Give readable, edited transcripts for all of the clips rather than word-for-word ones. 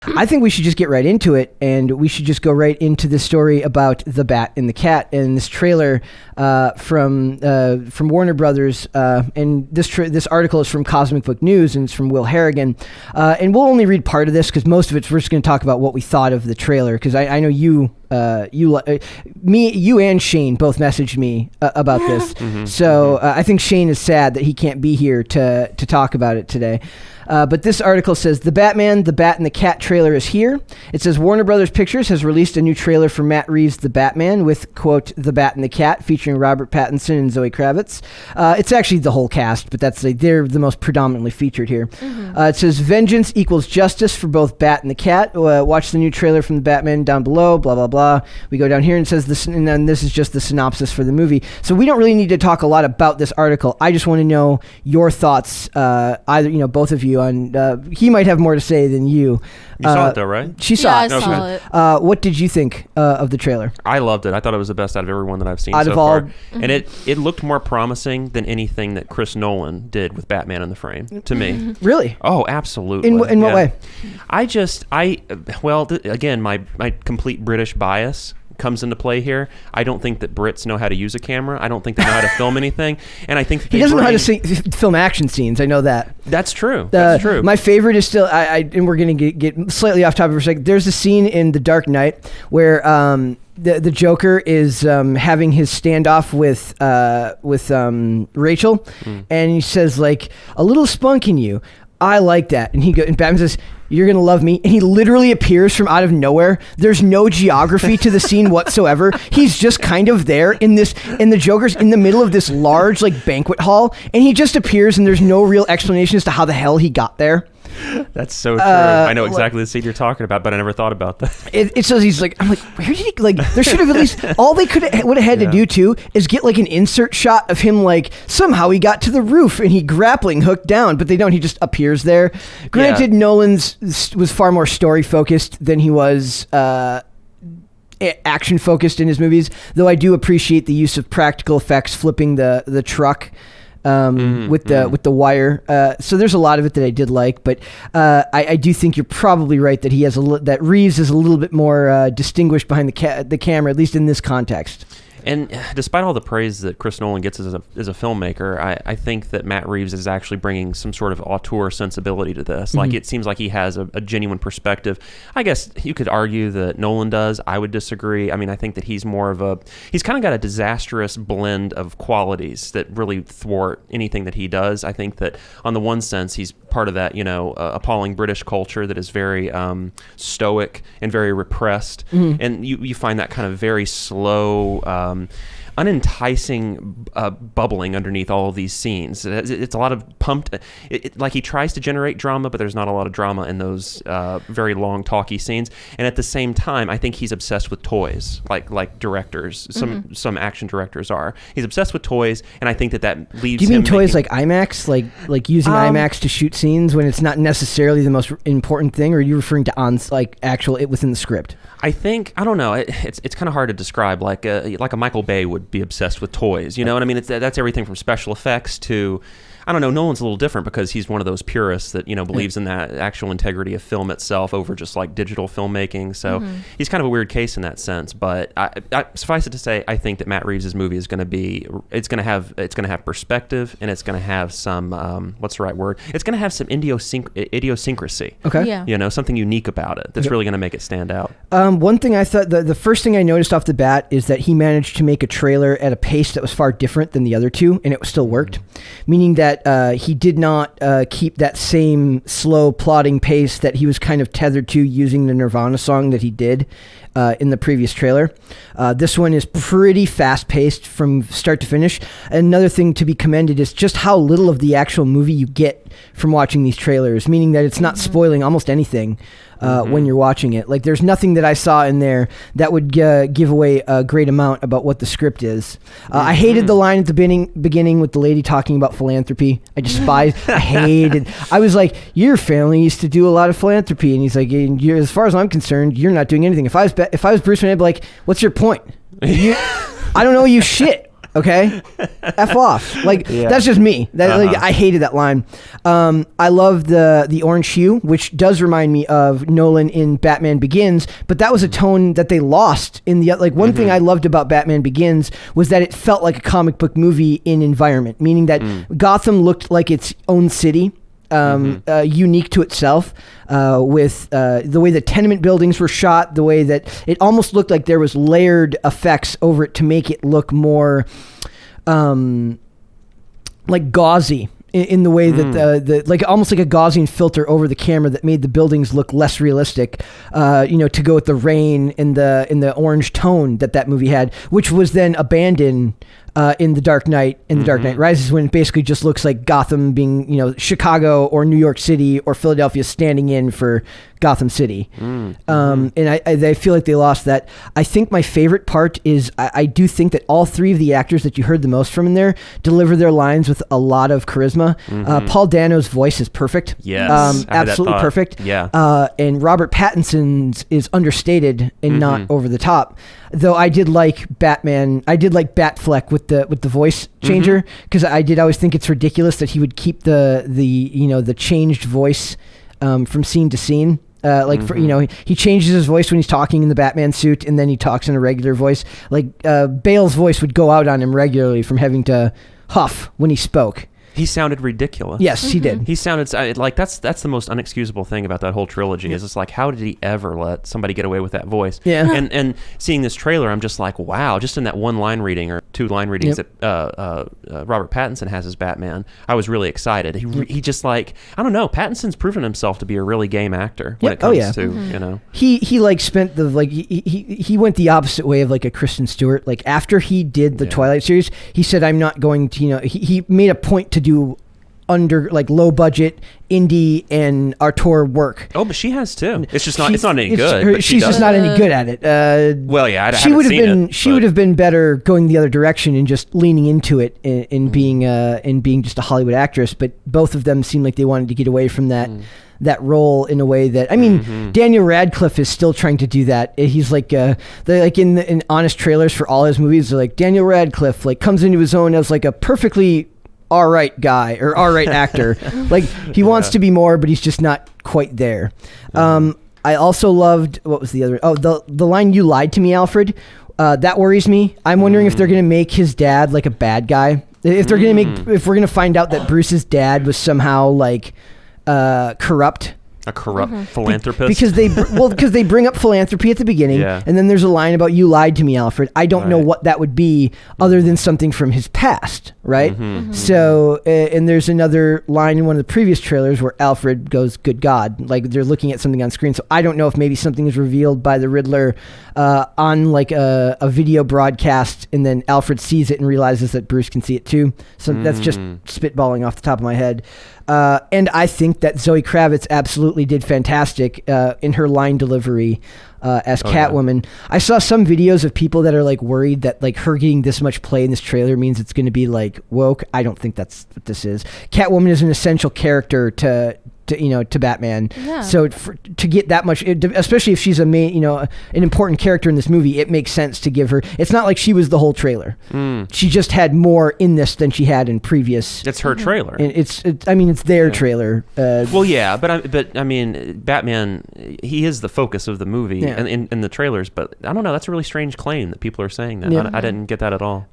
I think we should just get right into it, and we should just go right into the story about the Bat and the Cat and this trailer from Warner Brothers. And this article is from Cosmic Book News, and it's from Will Harrigan. And we'll only read part of this because most of it's we're just going to talk about what we thought of the trailer. Because I know you and Shane both messaged me about this. So I think Shane is sad that he can't be here to talk about it today. But this article says, The Batman, the Bat, and the Cat trailer is here. It says, Warner Brothers Pictures has released a new trailer for Matt Reeves' The Batman with, quote, The Bat and the Cat, featuring Robert Pattinson and Zoe Kravitz. It's actually the whole cast, but they're the most predominantly featured here. It says, vengeance equals justice for both Bat and the Cat. Watch the new trailer from The Batman down below, blah, blah, blah. We go down here and it says this, and then this is just the synopsis for the movie. So we don't really need to talk a lot about this article. I just want to know your thoughts, either, both of you, on he might have more to say than you. You saw it though, right? She saw it. I saw it. What did you think of the trailer? I loved it. I thought it was the best out of everyone that I've seen Out so of all- far. And it looked more promising than anything that Chris Nolan did with Batman in the Frame, to me. Really? Oh, absolutely. In what way? Again, my complete British bias comes into play here. I don't think that Brits know how to use a camera. I don't think they know how to film anything. And I think that He doesn't know how to film action scenes. I know that. That's true. That's true. My favorite is still, and we're going to get slightly off topic for a second. There's a scene in The Dark Knight where the Joker is having his standoff with Rachel, and he says, like, a little spunk in you. I like that. And and Batman says, you're going to love me. And he literally appears from out of nowhere. There's no geography to the scene whatsoever. He's just kind of there and the Joker's in the middle of this large, like, banquet hall. And he just appears and there's no real explanation as to how the hell he got there. That's so true. I know exactly the scene you're talking about, but I never thought about that. It says he's like, I'm like, where did he, like, there should have at least, all they would have had to do too is get like an insert shot of him, like, somehow he got to the roof and he grappling hooked down, but they don't, he just appears there. Granted, Nolan's was far more story focused than he was action focused in his movies, though I do appreciate the use of practical effects, flipping the truck with the wire. So there's a lot of it that I did like, but I do think you're probably right that he has that Reeves is a little bit more distinguished behind the camera, at least in this context. And despite all the praise that Chris Nolan gets as a filmmaker, I think that Matt Reeves is actually bringing some sort of auteur sensibility to this. Like, it seems like he has a genuine perspective. I guess you could argue that Nolan does. I would disagree. I mean, I think that he's kind of got a disastrous blend of qualities that really thwart anything that he does. I think that on the one sense, he's part of that, appalling British culture that is very stoic and very repressed. And you find that kind of very slow, unenticing bubbling underneath all of these scenes. It's a lot of pumped, like he tries to generate drama, but there's not a lot of drama in those very long talky scenes. And at the same time, I think he's obsessed with toys, like directors, some action directors are. He's obsessed with toys, and I think that leaves. Do you mean toys like IMAX, like using IMAX to shoot scees when it's not necessarily the most important thing, or are you referring to actual within the script? I think, I don't know, it's kind of hard to describe. Like a Michael Bay would be obsessed with toys, you know what I mean? That's everything from special effects to, I don't know, Nolan's a little different because he's one of those purists that, believes in that actual integrity of film itself over just like digital filmmaking. So he's kind of a weird case in that sense. But I suffice it to say, I think that Matt Reeves' movie is going to it's going to have perspective, and it's going to have some, what's the right word? It's going to have some idiosyncrasy. Okay. Yeah. Something unique about it that's really going to make it stand out. One thing I thought, the first thing I noticed off the bat is that he managed to make a trailer at a pace that was far different than the other two, and it still worked. Meaning that he did not keep that same slow plodding pace that he was kind of tethered to using the Nirvana song that he did in the previous trailer. This one is pretty fast-paced from start to finish. Another thing to be commended is just how little of the actual movie you get from watching these trailers, meaning that it's not spoiling almost anything when you're watching it. Like, there's nothing that I saw in there that would give away a great amount about what the script is. I hated the line at the beginning with the lady talking about philanthropy. I hated. I was like, your family used to do a lot of philanthropy, and he's like, as far as I'm concerned, you're not doing anything. If I was Bruce Wayne, I'd be like, what's your point? I don't know you shit. Okay, F off. Like that's just me. Like, I hated that line. I love the orange hue, which does remind me of Nolan in Batman Begins, but that was a tone that they lost in the like. One thing I loved about Batman Begins was that it felt like a comic book movie in environment, meaning that Gotham looked like its own city. Unique to itself, with the way the tenement buildings were shot, the way that it almost looked like there was layered effects over it to make it look more like gauzy in the way that the like almost like a Gaussian filter over the camera that made the buildings look less realistic, to go with the rain and the orange tone that movie had, which was then abandoned in The Dark Knight, The Dark Knight Rises, when it basically just looks like Gotham being, Chicago or New York City or Philadelphia standing in for Gotham City. And I feel like they lost that. I think my favorite part is I do think that all three of the actors that you heard the most from in there deliver their lines with a lot of charisma. Paul Dano's voice is perfect. Yes, absolutely perfect. Yeah. And Robert Pattinson's is understated and not over the top. Though I did like Batman. I did like Batfleck with the voice changer, because I did always think it's ridiculous that he would keep the changed voice from scene to scene. He changes his voice when he's talking in the Batman suit, and then he talks in a regular voice. Like Bale's voice would go out on him regularly from having to huff when he spoke. He sounded ridiculous. Yes, he did. He sounded like that's the most unexcusable thing about that whole trilogy is it's like, how did he ever let somebody get away with that voice? Yeah. And seeing this trailer, I'm just like, wow, just in that one line reading or two line readings that Robert Pattinson has as Batman, I was really excited. He just like, I don't know, Pattinson's proven himself to be a really game actor when it comes to, He like spent he went the opposite way of like a Kristen Stewart. Like after he did the Twilight series, he said, I'm not going to, he made a point to do under like low budget indie and Auteur work. Oh, but she has too. It's just not. It's not any good. She's just not any good at it. Well, yeah, she would have been. She would have been better going the other direction and just leaning into it and being just a Hollywood actress. But both of them seemed like they wanted to get away from that. That role in a way that Daniel Radcliffe is still trying to do that. He's like in honest trailers for all his movies. They're like Daniel Radcliffe like comes into his own as like a perfectly all right guy or all right actor. Like he wants to be more, but he's just not quite there. I also loved, what was the other? Oh, the line, "You lied to me, Alfred." That worries me. I'm wondering if they're going to make his dad like a bad guy. If they're going to if we're going to find out that Bruce's dad was somehow like corrupt. A corrupt philanthropist? Because they bring up philanthropy at the beginning, and then there's a line about "you lied to me, Alfred." I don't know what that would be other than something from his past, right? So, and there's another line in one of the previous trailers where Alfred goes, "Good God," like they're looking at something on screen. So I don't know if maybe something is revealed by the Riddler on like a video broadcast, and then Alfred sees it and realizes that Bruce can see it too. So that's just spitballing off the top of my head. And I think that Zoe Kravitz absolutely did fantastic in her line delivery as Catwoman. I saw some videos of people that are like worried that like her getting this much play in this trailer means it's going to be like woke. I don't think that's what this is. Catwoman is an essential character to Batman. Yeah. So to get that much, especially if she's a main, an important character in this movie, it makes sense to give her. It's not like she was the whole trailer. She just had more in this than she had in previous. It's her trailer. And it's their trailer. Well, yeah, but I mean, Batman, he is the focus of the movie and in the trailers. But I don't know. That's a really strange claim that people are saying that. I didn't get that at all.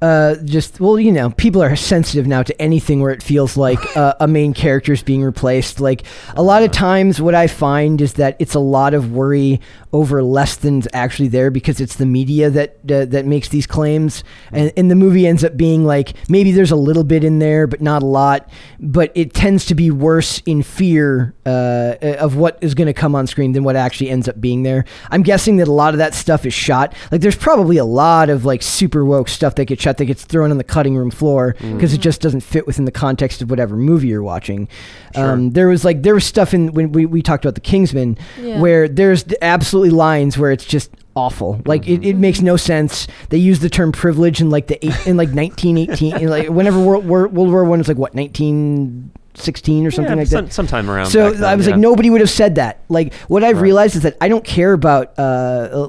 People are sensitive now to anything where it feels like a main character is being replaced. Like. A lot of times what I find is that it's a lot of worry over less than's actually there because it's the media that makes these claims. And the movie ends up being like, maybe there's a little bit in there, but not a lot. But it tends to be worse in fear of what is going to come on screen than what actually ends up being there. I'm guessing that a lot of that stuff is shot. Like there's probably a lot of like super woke stuff that gets shot that gets thrown on the cutting room floor because it just doesn't fit within the context of whatever movie you're watching. Sure. There was stuff in when we talked about the Kingsman where there's absolutely lines where it's just awful. Like it makes no sense. They use the term privilege in like 1918 like whenever World War I was like 19 16 or something like that. Sometime around. So back then, I was like, nobody would have said that. Like, what I've realized is that I don't care about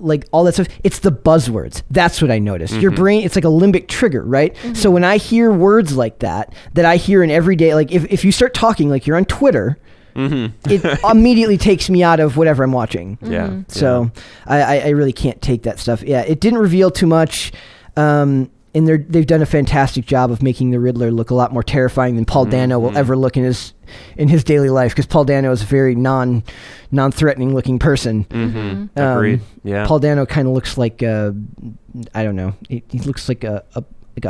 like all that stuff. It's the buzzwords. That's what I noticed. Your brain, it's like a limbic trigger, right? So when I hear words like that I hear in everyday, like if you start talking like you're on Twitter, it immediately takes me out of whatever I'm watching. Yeah. So I really can't take that stuff. Yeah, it didn't reveal too much. And they've done a fantastic job of making the Riddler look a lot more terrifying than Paul Dano will ever look in his daily life, because Paul Dano is a very non-threatening looking person. Agreed. Yeah. Paul Dano kind of looks like I don't know. He looks like a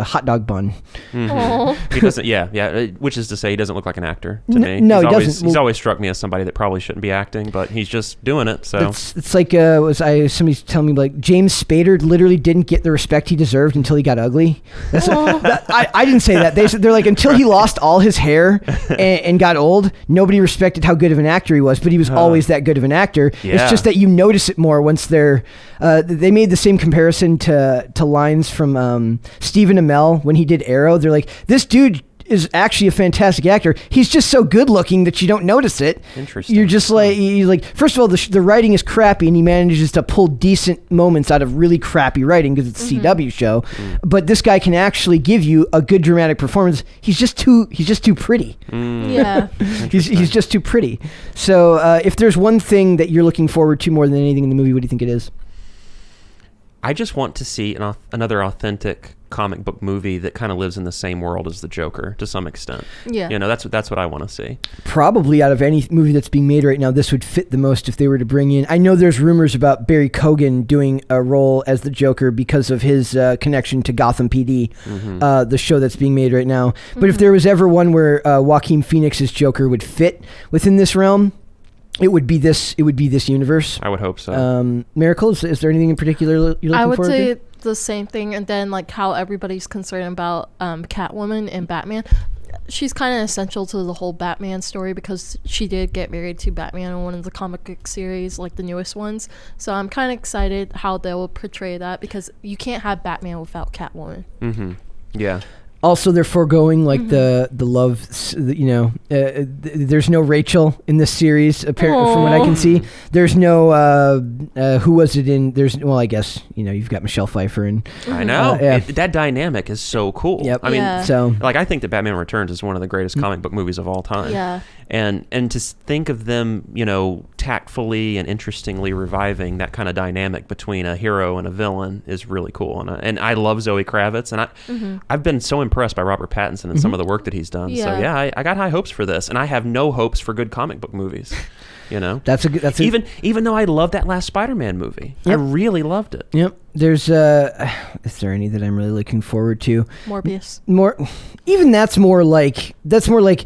hot dog bun. He doesn't. Yeah. Which is to say, he doesn't look like an actor to me. No, he doesn't. He's always struck me as somebody that probably shouldn't be acting, but he's just doing it. So it's like somebody's telling me like James Spader literally didn't get the respect he deserved until he got ugly. I didn't say that. They're like, until he lost all his hair and got old, nobody respected how good of an actor he was. But he was always that good of an actor. Yeah. It's just that you notice it more once they're. They made the same comparison to lines from Stephen Amell when he did Arrow. They're like, this dude is actually a fantastic actor. He's just so good looking that you don't notice it. Interesting. You're just like, first of all, the writing is crappy, and he manages to pull decent moments out of really crappy writing because it's a CW show. But this guy can actually give you a good dramatic performance. He's just too pretty. Yeah. He's just too pretty. So if there's one thing that you're looking forward to more than anything in the movie, what do you think it is? I just want to see another authentic comic book movie that kind of lives in the same world as the Joker to some extent. Yeah. That's what I want to see. Probably out of any movie that's being made right now, this would fit the most if they were to bring in. I know there's rumors about Barry Keoghan doing a role as the Joker because of his connection to Gotham PD, the show that's being made right now. But if there was ever one where Joaquin Phoenix's Joker would fit within this realm, it would be this universe. I would hope so. Miracle, is there anything in particular you're looking I would forward say to? the same thing, and then like how everybody's concerned about Catwoman and Batman. She's kind of essential to the whole Batman story because she did get married to Batman in one of the comic book series, like the newest ones. So I'm kind of excited how they will portray that, because you can't have Batman without Catwoman. Yeah. Also, they're foregoing like the love. There's no Rachel in this series. Apparently, from what I can see, there's no. Who was it in? I guess you've got Michelle Pfeiffer and. I know yeah. that dynamic is so cool. Yep. I mean, I think that Batman Returns is one of the greatest comic book movies of all time. Yeah. And to think of them, tactfully and interestingly reviving that kind of dynamic between a hero and a villain is really cool. And I love Zoe Kravitz, and I've been so impressed by Robert Pattinson and some of the work that he's done. Yeah. So yeah, I got high hopes for this, and I have no hopes for good comic book movies. Even though I loved that last Spider-Man movie. Yep. I really loved it. Yep. There's is there any that I'm really looking forward to? Morbius. That's more like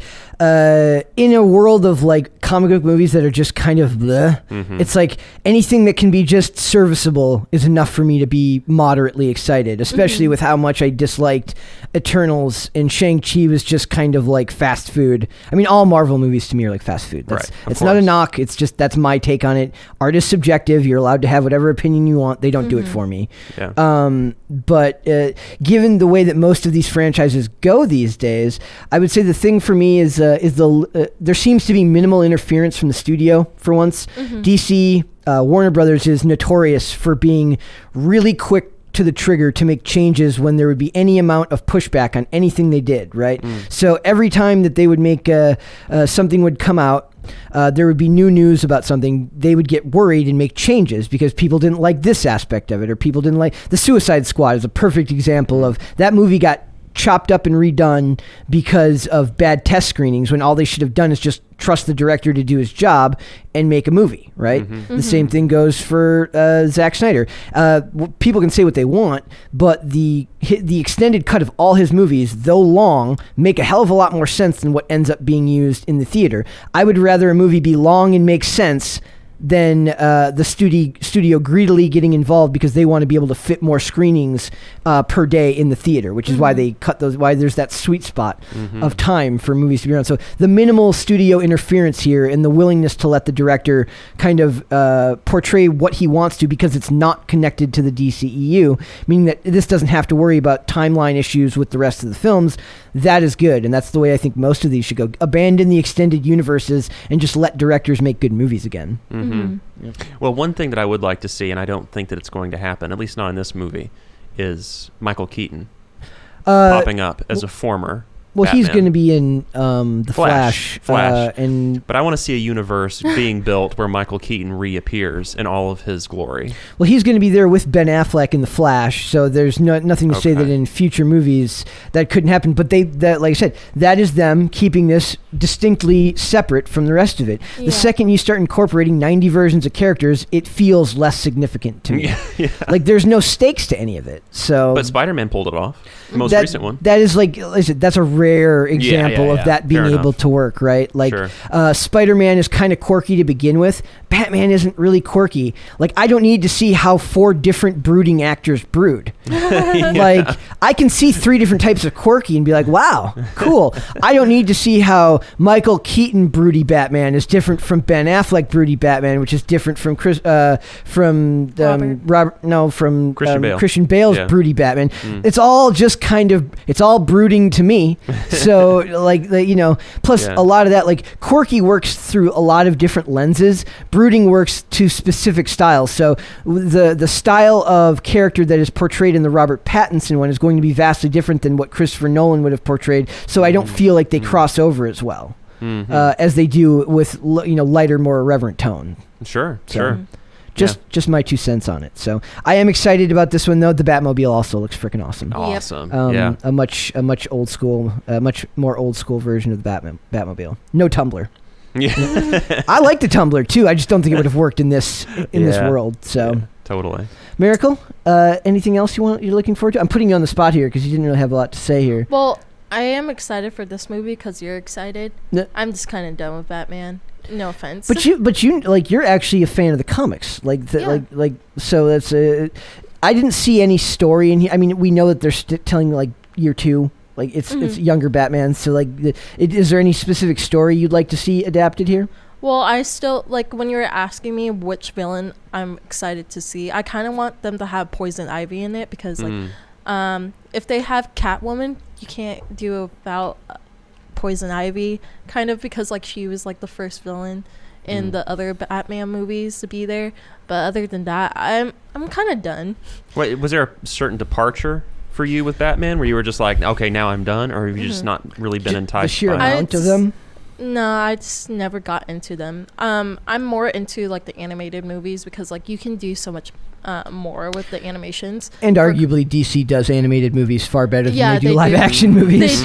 in a world of like comic book movies that are just kind of bleh. It's like anything that can be just serviceable is enough for me to be moderately excited, especially with how much I disliked Eternals, and Shang-Chi was just kind of like fast food. I mean, all Marvel movies to me are like fast food. It's not a knock. It's just, that's my take on it. Art is subjective. You're allowed to have whatever opinion you want. They don't do it for me. Yeah. But given the way that most of these franchises go these days, I would say the thing for me is there seems to be minimal interference from the studio for once. DC, Warner Brothers is notorious for being really quick to the trigger to make changes when there would be any amount of pushback on anything they did, right? So every time that they would make something would come out, there would be new news about something, they would get worried and make changes because people didn't like this aspect of it, or people didn't like the Suicide Squad is a perfect example of that. Movie got chopped up and redone because of bad test screenings, when all they should have done is just trust the director to do his job and make a movie, right? The same thing goes for Zack Snyder. People can say what they want, but the extended cut of all his movies, though long, make a hell of a lot more sense than what ends up being used in the theater. I would rather a movie be long and make sense then the studio greedily getting involved because they want to be able to fit more screenings per day in the theater, which is why they cut those. Why there's that sweet spot of time for movies to be around. So the minimal studio interference here and the willingness to let the director kind of portray what he wants to because it's not connected to the DCEU, meaning that this doesn't have to worry about timeline issues with the rest of the films. That is good, and that's the way I think most of these should go. Abandon the extended universes and just let directors make good movies again. Well, one thing that I would like to see, and I don't think that it's going to happen, at least not in this movie, is Michael Keaton popping up as a former Well, Batman. he's going to be in the Flash. But I want to see a universe being built where Michael Keaton reappears in all of his glory. Well, he's going to be there with Ben Affleck in the Flash, so there's nothing to say that in future movies that couldn't happen. But that, like I said, that is them keeping this distinctly separate from the rest of it. The second you start incorporating 90 versions of characters, it feels less significant to me. Like there's no stakes to any of it. So, but Spider-Man pulled it off. The most recent one. That is like, listen, that's a rare example of that being able to work, right? Like, Spider-Man is kind of quirky to begin with. Batman isn't really quirky. Like, I don't need to see how 4 different brooding actors brood. Like, I can see 3 different types of quirky and be like, wow, cool. I don't need to see how Michael Keaton broody Batman is different from Ben Affleck broody Batman, which is different from Christian Bale's broody Batman. It's all just kind of, it's all brooding to me. So like, plus a lot of that, like quirky works through a lot of different lenses. Brooding works to specific styles. So the style of character that is portrayed in the Robert Pattinson one is going to be vastly different than what Christopher Nolan would have portrayed. So I don't feel like they cross over as well as they do with lighter, more irreverent tone. Sure. Just my 2 cents on it. So I am excited about this one though. The Batmobile also looks freaking awesome. Awesome. A much old school, much more old school version of the Batmobile. No tumbler. I like the tumbler too. I just don't think it would have worked in this world. So totally. Miracle. Anything else you're looking forward to? I'm putting you on the spot here because you didn't really have a lot to say here. Well, I am excited for this movie because you're excited. I'm just kind of done with Batman. No offense. But you like, you're actually a fan of the comics. So that's I didn't see any story in here. I mean, we know that they're telling like year 2. Like it's younger Batman. So like, is there any specific story you'd like to see adapted here? Well, I still, like, when you were asking me which villain I'm excited to see, I kind of want them to have Poison Ivy in it because, like, if they have Catwoman, you can't do without Poison Ivy, kind of, because, like, she was, like, the first villain in the other Batman movies to be there. But other than that, I'm kind of done. Wait, was there a certain departure for you with Batman where you were just like, okay, now I'm done? Or have you just not really been enticed the sheer by amount of them? No, I just never got into them. I'm more into like the animated movies because like you can do so much more with the animations. And arguably DC does animated movies far better than they do live action movies.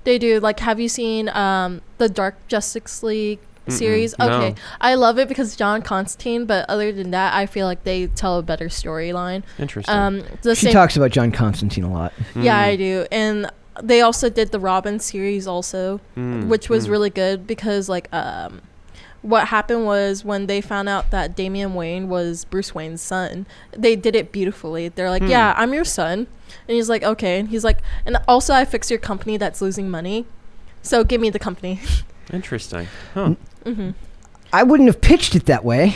They do. Like, have you seen the Dark Justice League series? Okay. No. I love it because John Constantine, but other than that, I feel like they tell a better storyline. Interesting. She talks about John Constantine a lot. Yeah, I do. And they also did the Robin series also, which was really good because like what happened was when they found out that Damian Wayne was Bruce Wayne's son, they did it beautifully. They're like, yeah, I'm your son. And he's like, okay. And he's like, and also I fixed your company that's losing money, so give me the company. Interesting. Huh. I wouldn't have pitched it that way.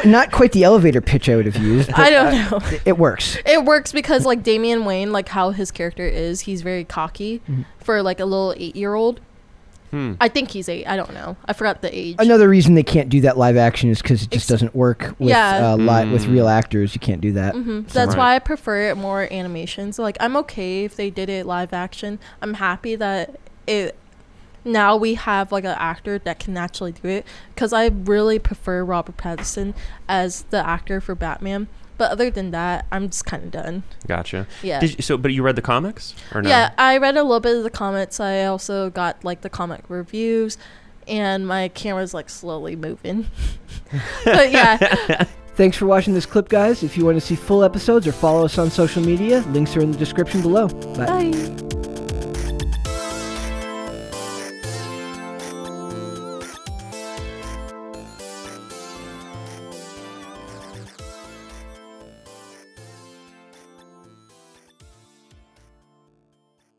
not quite the elevator pitch I would have used. I don't know. It works. It works because like Damian Wayne, like how his character is, he's very cocky for like a little 8-year-old. I think he's 8. I don't know. I forgot the age. Another reason they can't do that live action is because it just doesn't work with with real actors. You can't do that. That's why I prefer it more animation. So like I'm okay if they did it live action. I'm happy that now we have like an actor that can actually do it because I really prefer Robert Pattinson as the actor for Batman. But other than that, I'm just kind of done. Gotcha. Yeah. But you read the comics or no? Yeah, I read a little bit of the comics. I also got like the comic reviews, and my camera's like slowly moving. But yeah. Thanks for watching this clip, guys. If you want to see full episodes or follow us on social media, links are in the description below. Bye.